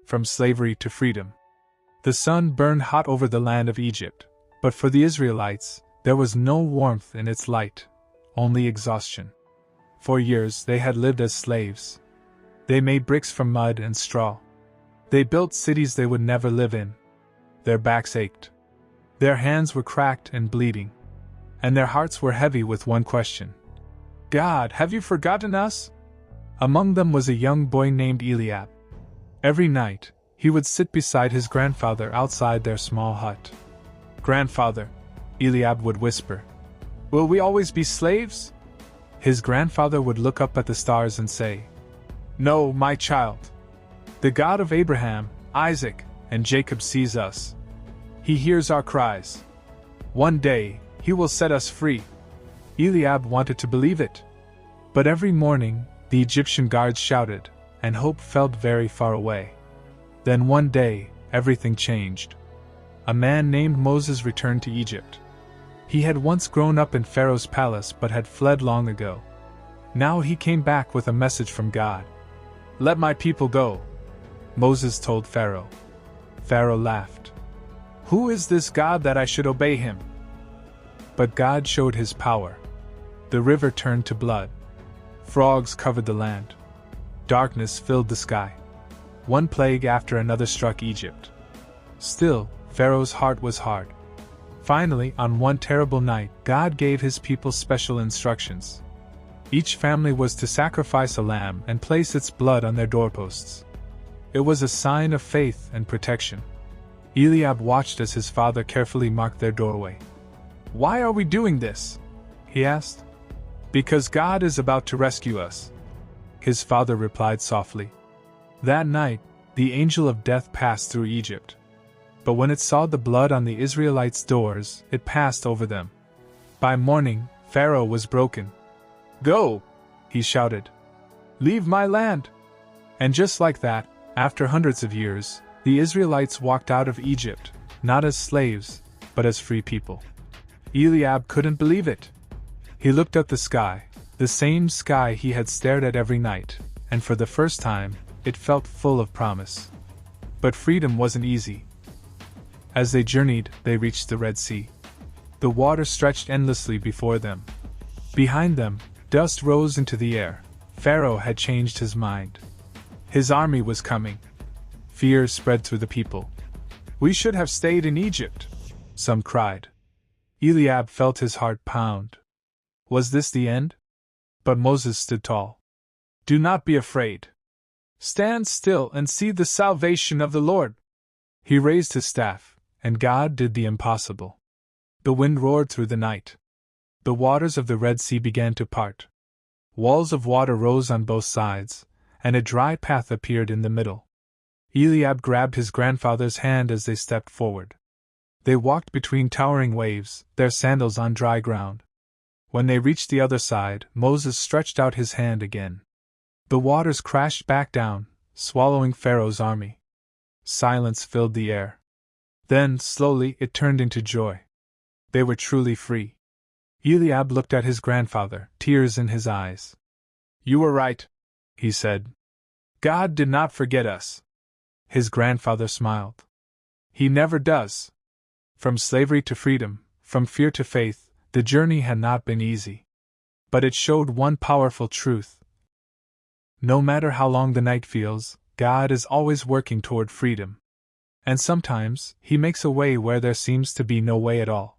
from slavery to freedom. The sun burned hot over the land of Egypt, but for the Israelites, there was no warmth in its light, only exhaustion. For years they had lived as slaves. They made bricks from mud and straw. They built cities they would never live in. Their backs ached. Their hands were cracked and bleeding. And their hearts were heavy with one question. God, have you forgotten us? Among them was a young boy named Eliab. Every night, he would sit beside his grandfather outside their small hut. Grandfather, Eliab would whisper, will we always be slaves? His grandfather would look up at the stars and say, no, my child. The God of Abraham, Isaac, and Jacob sees us. He hears our cries. One day, he will set us free. Eliab wanted to believe it. But every morning, the Egyptian guards shouted, and hope felt very far away. Then one day, everything changed. A man named Moses returned to Egypt. He had once grown up in Pharaoh's palace but had fled long ago. Now he came back with a message from God. Let my people go, Moses told Pharaoh. Pharaoh laughed. Who is this God that I should obey him? But God showed his power. The river turned to blood. Frogs covered the land. Darkness filled the sky. One plague after another struck Egypt. Still, Pharaoh's heart was hard. Finally, on one terrible night, God gave his people special instructions. Each family was to sacrifice a lamb and place its blood on their doorposts. It was a sign of faith and protection. Eliab watched as his father carefully marked their doorway. Why are we doing this? He asked. Because God is about to rescue us, his father replied softly. That night, the angel of death passed through Egypt. But when it saw the blood on the Israelites' doors, it passed over them. By morning, Pharaoh was broken. Go, he shouted. Leave my land. And just like that, after hundreds of years, the Israelites walked out of Egypt, not as slaves, but as free people. Eliab couldn't believe it. He looked at the sky, the same sky he had stared at every night, and for the first time, it felt full of promise. But freedom wasn't easy. As they journeyed, they reached the Red Sea. The water stretched endlessly before them. Behind them, dust rose into the air. Pharaoh had changed his mind. His army was coming. Fear spread through the people. We should have stayed in Egypt, some cried. Eliab felt his heart pound. Was this the end? But Moses stood tall. Do not be afraid. Stand still and see the salvation of the Lord. He raised his staff, and God did the impossible. The wind roared through the night. The waters of the Red Sea began to part. Walls of water rose on both sides, and a dry path appeared in the middle. Eliab grabbed his grandfather's hand as they stepped forward. They walked between towering waves, their sandals on dry ground. When they reached the other side, Moses stretched out his hand again. The waters crashed back down, swallowing Pharaoh's army. Silence filled the air. Then, slowly, it turned into joy. They were truly free. Eliab looked at his grandfather, tears in his eyes. You were right, he said. God did not forget us. His grandfather smiled. He never does. From slavery to freedom, from fear to faith, the journey had not been easy. But it showed one powerful truth. No matter how long the night feels, God is always working toward freedom. And sometimes, He makes a way where there seems to be no way at all.